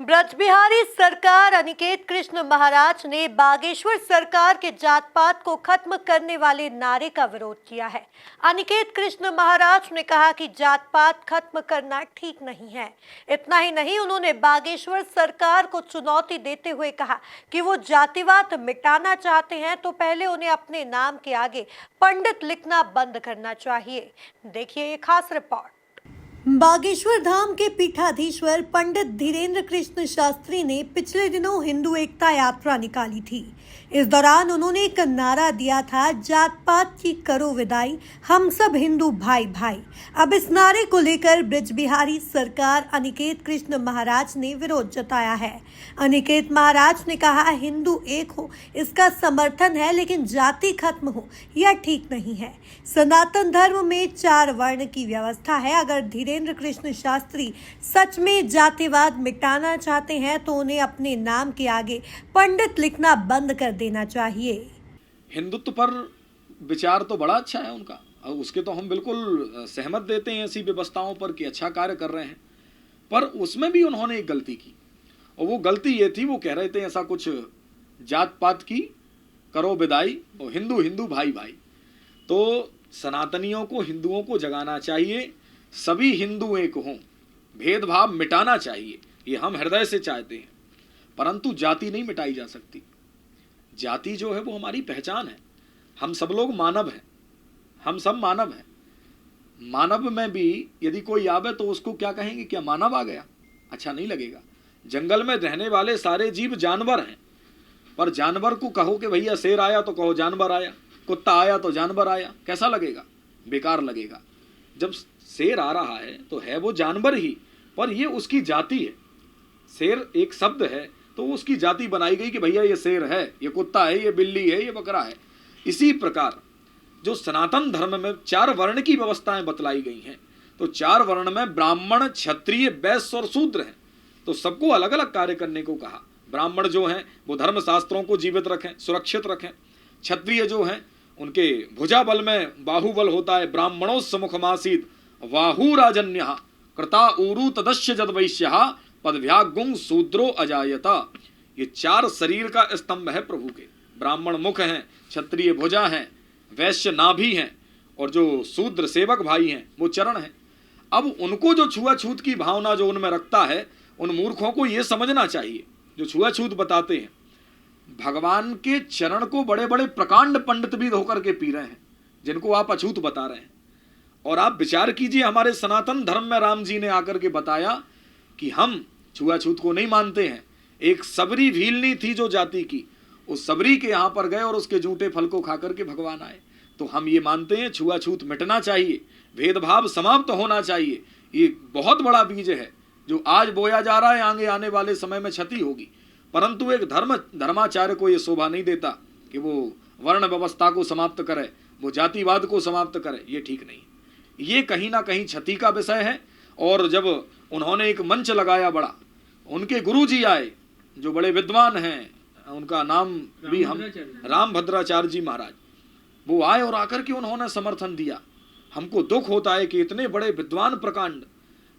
ब्रजबिहारी सरकार अनिकेत कृष्ण महाराज ने बागेश्वर सरकार के जात पात को खत्म करने वाले नारे का विरोध किया है। अनिकेत कृष्ण महाराज ने कहा कि जात पात खत्म करना ठीक नहीं है। इतना ही नहीं, उन्होंने बागेश्वर सरकार को चुनौती देते हुए कहा कि वो जातिवाद मिटाना चाहते हैं तो पहले उन्हें अपने नाम के आगे पंडित लिखना बंद करना चाहिए। देखिए ये खास रिपोर्ट। बागेश्वर धाम के पीठाधीश्वर पंडित धीरेन्द्र कृष्ण शास्त्री ने पिछले दिनों हिंदू एकता यात्रा निकाली थी। इस दौरान उन्होंने एक नारा दिया था, जात पात की करो विदाई, हम सब हिंदू भाई भाई। अब इस नारे को लेकर ब्रजबिहारी सरकार अनिकेत कृष्ण महाराज ने विरोध जताया है। अनिकेत महाराज ने कहा, हिंदू एक हो इसका समर्थन है, लेकिन जाति खत्म हो यह ठीक नहीं है। सनातन धर्म में 4 वर्ण की व्यवस्था है। अगर धीरेन्द्र कृष्ण शास्त्री सच में जातिवाद मिटाना चाहते हैं तो उन्हें अपने नाम के आगे पंडित लिखना बंद कर देना चाहिए। हिंदुत्व पर विचार तो बड़ा अच्छा है उनका, और उसके तो हम बिल्कुल सहमत देते हैं ऐसी व्यवस्थाओं पर कि अच्छा कार्य कर रहे हैं। पर उसमें भी उन्होंने एक गलती की, और वो गलती ये थी, वो कह रहे थे ऐसा कुछ जात पात की करो विदाई और हिंदू हिंदू भाई भाई। तो सनातनियों को, हिंदुओं को जगाना चाहिए, सभी हिंदू एक हों, भेदभाव मिटाना चाहिए, ये हम हृदय से चाहते हैं। परंतु जाति नहीं मिटाई जा सकती। जाति जो है वो हमारी पहचान है। हम सब लोग मानव हैं, हम सब मानव हैं। मानव में भी यदि कोई आवे तो उसको क्या कहेंगे, क्या मानव आ गया? अच्छा नहीं लगेगा। जंगल में रहने वाले सारे जीव जानवर हैं, पर जानवर को कहो कि भैया शेर आया तो कहो जानवर आया, कुत्ता आया तो जानवर आया, कैसा लगेगा? बेकार लगेगा। जब शेर आ रहा है तो है वो जानवर ही, पर ये उसकी जाति है। शेर एक शब्द है तो उसकी जाति बनाई गई कि भैया ये शेर है, ये कुत्ता है, ये बिल्ली है, ये बकरा है। इसी प्रकार जो सनातन धर्म में 4 वर्ण की व्यवस्थाएं बतलाई गई हैं, तो 4 वर्ण में ब्राह्मण, क्षत्रिय, वैश्य और शूद्र हैं। तो सबको अलग अलग कार्य करने को कहा। ब्राह्मण जो हैं वो धर्म शास्त्रों को जीवित रखें, सुरक्षित रखें। क्षत्रिय जो हैं उनके भुजा बल में बाहुबल होता है। ब्राह्मणों समुखमासीद वाहु राजन्य कृता ऊरु तदस्य जद वैश्य पदभ्यागुंग शूद्रो अजायता। ये 4 शरीर का स्तंभ है प्रभु के। ब्राह्मण मुख हैं, क्षत्रिय भुजा हैं, वैश्य नाभि हैं, और जो शूद्र सेवक भाई हैं वो चरण हैं। अब उनको जो छुआछूत की भावना जो उनमें रखता है, उन मूर्खों को ये समझना चाहिए जो छुआछूत बताते हैं। भगवान के चरण को बड़े बड़े प्रकांड पंडित भी धोकर के पी रहे हैं, जिनको आप अछूत बता रहे हैं। और आप विचार कीजिए, हमारे सनातन धर्म में राम जी ने आकर के बताया कि हम छुआछूत को नहीं मानते हैं। एक सबरी भीलनी थी जो जाति की, उस सबरी के यहाँ पर गए और उसके जूठे फल को खा करके भगवान आए। तो हम ये मानते हैं छुआछूत मिटना चाहिए, भेदभाव समाप्त होना चाहिए। ये बहुत बड़ा बीज है जो आज बोया जा रहा है, आगे आने वाले समय में क्षति होगी। परंतु एक धर्माचार्य को ये शोभा नहीं देता कि वो वर्ण व्यवस्था को समाप्त करे, वो जातिवाद को समाप्त करे। ये ठीक नहीं, ये कहीं ना कहीं क्षति का विषय है। और जब उन्होंने एक मंच लगाया बड़ा, उनके गुरुजी आए जो बड़े विद्वान हैं, उनका नाम भी हम रामभद्राचार्य जी महाराज, वो आए और आकर के उन्होंने समर्थन दिया। हमको दुख होता है कि इतने बड़े विद्वान प्रकांड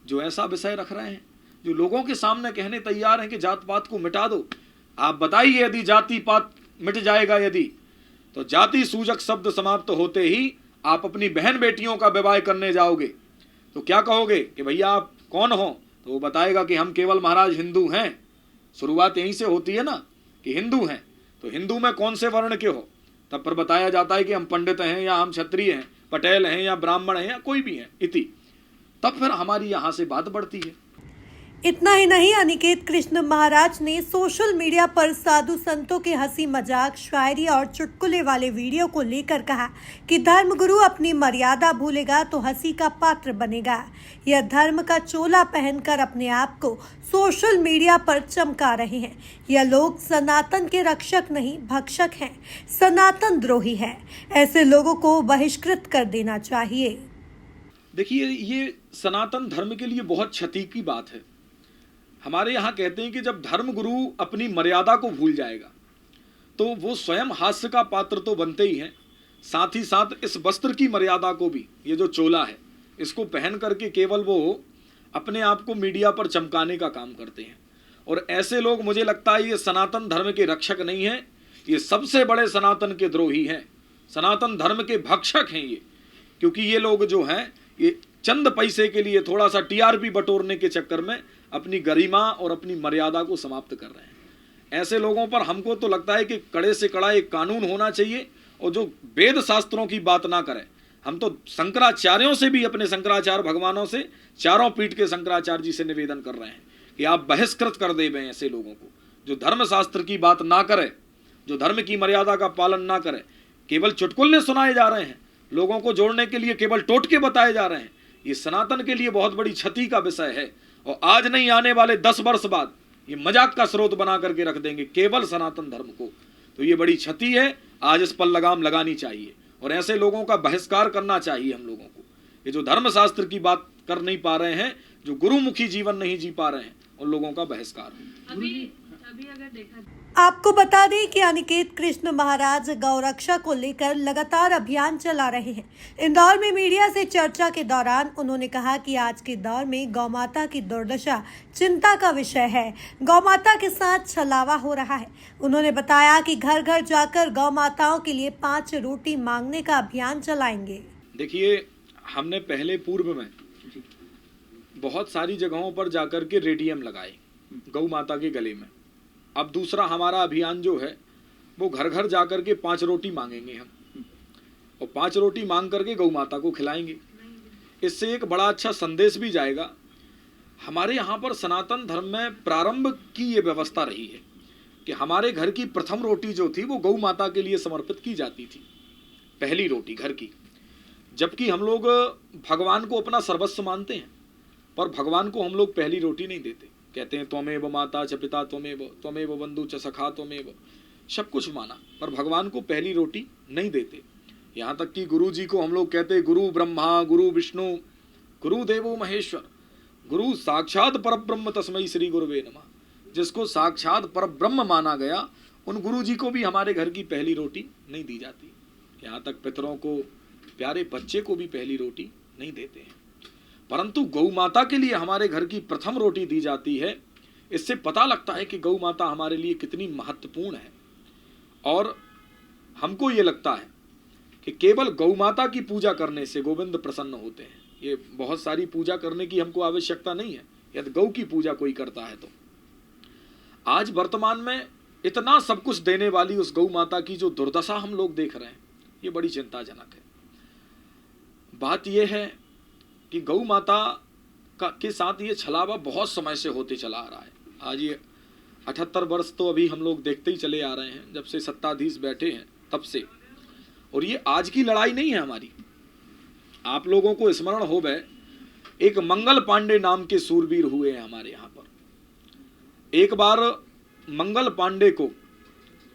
जो ऐसा विषय रख रहे हैं, जो लोगों के सामने कहने तैयार हैं कि जात पात को मिटा दो। आप बताइए, यदि जाति पात मिट जाएगा, यदि तो जाति सूजक शब्द समाप्त होते ही आप अपनी बहन बेटियों का विवाह करने जाओगे तो क्या कहोगे कि भैया आप कौन हो? तो वो बताएगा कि हम केवल महाराज हिंदू हैं। शुरुआत यहीं से होती है ना कि हिंदू हैं, तो हिंदू में कौन से वर्ण के हो? तब पर बताया जाता है कि हम पंडित हैं, या हम क्षत्रिय हैं, पटेल हैं, या ब्राह्मण हैं, या कोई भी हैं इति। तब फिर हमारी यहाँ से बात बढ़ती है। इतना ही नहीं, अनिकेत कृष्ण महाराज ने सोशल मीडिया पर साधु संतों के हंसी मजाक, शायरी और चुटकुले वाले वीडियो को लेकर कहा कि धर्मगुरु अपनी मर्यादा भूलेगा तो हंसी का पात्र बनेगा। यह धर्म का चोला पहनकर अपने आप को सोशल मीडिया पर चमका रहे हैं। यह लोग सनातन के रक्षक नहीं, भक्षक हैं, सनातन द्रोही है। ऐसे लोगों को बहिष्कृत कर देना चाहिए। देखिए, ये सनातन धर्म के लिए बहुत क्षति की बात है। हमारे यहाँ कहते हैं कि जब धर्मगुरु अपनी मर्यादा को भूल जाएगा तो वो स्वयं हास्य का पात्र तो बनते ही हैं, साथ ही साथ इस वस्त्र की मर्यादा को भी, ये जो चोला है, इसको पहन करके केवल वो अपने आप को मीडिया पर चमकाने का काम करते हैं। और ऐसे लोग मुझे लगता है ये सनातन धर्म के रक्षक नहीं हैं, ये सबसे बड़े सनातन के द्रोही हैं, सनातन धर्म के भक्षक हैं ये। क्योंकि ये लोग जो हैं ये चंद पैसे के लिए थोड़ा सा टीआरपी बटोरने के चक्कर में अपनी गरिमा और अपनी मर्यादा को समाप्त कर रहे हैं। ऐसे लोगों पर हमको तो लगता है कि कड़े से कड़ा एक कानून होना चाहिए, और जो वेद शास्त्रों की बात ना करे। हम तो शंकराचार्यों से भी, अपने शंकराचार्य भगवानों से, चारों पीठ के शंकराचार्य जी से निवेदन कर रहे हैं कि आप बहिष्कृत कर दें ऐसे लोगों को जो धर्म शास्त्र की बात ना करे, जो धर्म की मर्यादा का पालन ना करे। केवल चुटकुले सुनाए जा रहे हैं, लोगों को जोड़ने के लिए केवल टोटके बताए जा रहे हैं। ये सनातन के लिए बहुत बड़ी क्षति का विषय है, और आज नहीं आने वाले 10 वर्ष बाद ये मजाक का स्रोत बना करके रख देंगे केवल सनातन धर्म को। तो ये बड़ी क्षति है, आज इस पर लगाम लगानी चाहिए और ऐसे लोगों का बहिष्कार करना चाहिए हम लोगों को। ये जो धर्म शास्त्र की बात कर नहीं पा रहे हैं, जो गुरुमुखी जीवन नहीं जी पा रहे हैं, उन लोगों का बहिष्कार। अभी अगर देखा आपको बता दें कि अनिकेत कृष्ण महाराज गौरक्षा को लेकर लगातार अभियान चला रहे हैं। इंदौर में मीडिया से चर्चा के दौरान उन्होंने कहा कि आज के दौर में गौमाता की दुर्दशा चिंता का विषय है। गौमाता के साथ छलावा हो रहा है। उन्होंने बताया कि घर घर जाकर गौ माताओं के लिए 5 रोटी मांगने का अभियान चलाएंगे। देखिए, हमने पहले पूर्व में बहुत सारी जगहों पर जाकर के रेडियम लगाए गौ माता के गले में। अब दूसरा हमारा अभियान जो है वो घर घर जाकर के 5 रोटी मांगेंगे हम, और 5 रोटी मांग करके गौ माता को खिलाएंगे। इससे एक बड़ा अच्छा संदेश भी जाएगा। हमारे यहाँ पर सनातन धर्म में प्रारंभ की ये व्यवस्था रही है कि हमारे घर की प्रथम रोटी जो थी वो गौ माता के लिए समर्पित की जाती थी, पहली रोटी घर की। जबकि हम लोग भगवान को अपना सर्वस्व मानते हैं, पर भगवान को हम लोग पहली रोटी नहीं देते। कहते हैं त्वमेव माता च पिता त्वमेव बंधु च सखा त्वमेव, सब कुछ माना, पर भगवान को पहली रोटी नहीं देते। यहाँ तक कि गुरु जी को हम लोग कहते हैं गुरु ब्रह्मा गुरु विष्णु गुरु देवो महेश्वर, गुरु साक्षात परब्रह्म तस्मै श्री गुरुवे नमः। जिसको साक्षात परब्रह्म माना गया, उन गुरु जी को भी हमारे घर की पहली रोटी नहीं दी जाती। यहाँ तक पितरों को, प्यारे बच्चे को भी पहली रोटी नहीं देते हैं, परंतु गौ माता के लिए हमारे घर की प्रथम रोटी दी जाती है। इससे पता लगता है कि गौ माता हमारे लिए कितनी महत्वपूर्ण है। और हमको ये लगता है कि केवल गौ माता की पूजा करने से गोविंद प्रसन्न होते हैं। ये बहुत सारी पूजा करने की हमको आवश्यकता नहीं है, यदि गौ की पूजा कोई करता है तो। आज वर्तमान में इतना सब कुछ देने वाली उस गौ माता की जो दुर्दशा हम लोग देख रहे हैं, ये बड़ी चिंताजनक है। बात यह है कि गौ माता के साथ ये छलावा बहुत समय से होते चला आ रहा है। आज ये 78 वर्ष तो अभी हम लोग देखते ही चले आ रहे हैं, जब से सत्ताधीश बैठे हैं तब से। और ये आज की लड़ाई नहीं है हमारी। आप लोगों को स्मरण हो गए, एक मंगल पांडे नाम के सूरवीर हुए हैं हमारे यहाँ पर। एक बार मंगल पांडे को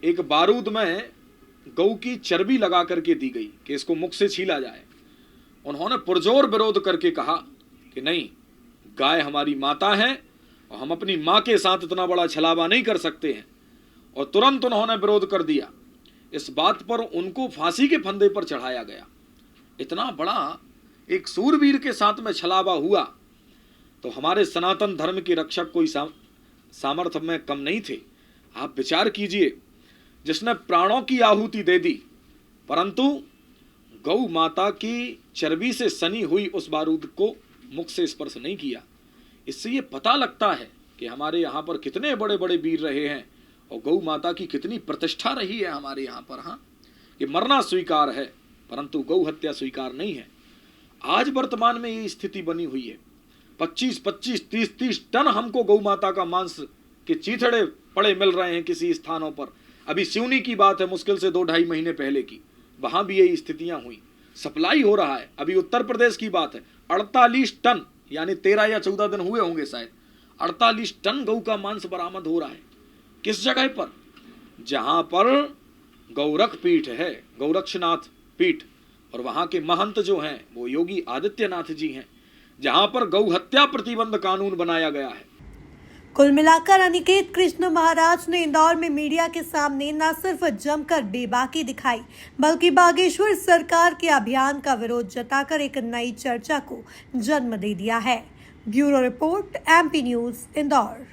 एक बारूद में गौ की चर्बी लगा करके दी गई कि इसको मुख से छीला जाए। उन्होंने पुरजोर विरोध करके कहा कि नहीं, गाय हमारी माता है और हम अपनी मां के साथ इतना बड़ा छलावा नहीं कर सकते हैं। और तुरंत उन्होंने विरोध कर दिया। इस बात पर उनको फांसी के फंदे पर चढ़ाया गया। इतना बड़ा एक सूरवीर के साथ में छलावा हुआ, तो हमारे सनातन धर्म के रक्षक कोई सामर्थ्य में कम नहीं थे। आप विचार कीजिए, जिसने प्राणों की आहुति दे दी, परंतु गौ माता की चर्बी से सनी हुई उस बारूद को मुख से स्पर्श नहीं किया। इससे ये पता लगता है कि हमारे यहाँ पर कितने बड़े बड़े वीर रहे हैं और गौ माता की कितनी प्रतिष्ठा रही है हमारे यहाँ पर। हाँ, कि मरना स्वीकार है परंतु गौ हत्या स्वीकार नहीं है। आज वर्तमान में ये स्थिति बनी हुई है। 25-25, 30-30 टन हमको गौ माता का मांस के चीथड़े पड़े मिल रहे हैं किसी स्थानों पर। अभी सिवनी की बात है, मुश्किल से 2-2.5 महीने पहले की, वहां भी यही स्थितियां हुई। सप्लाई हो रहा है। अभी उत्तर प्रदेश की बात है, 48 टन, यानी 13 या 14 दिन हुए होंगे शायद, 48 टन गौ का मांस बरामद हो रहा है। किस जगह पर? जहां पर गौरख पीठ है, गौरक्षनाथ पीठ, और वहां के महंत जो हैं वो योगी आदित्यनाथ जी हैं, जहां पर गौ हत्या प्रतिबंध कानून बनाया गया है। कुल मिलाकर अनिकेत कृष्ण महाराज ने इंदौर में मीडिया के सामने न सिर्फ जमकर बेबाकी दिखाई, बल्कि बागेश्वर सरकार के अभियान का विरोध जताकर एक नई चर्चा को जन्म दे दिया है। Bureau report, MP news, Indore.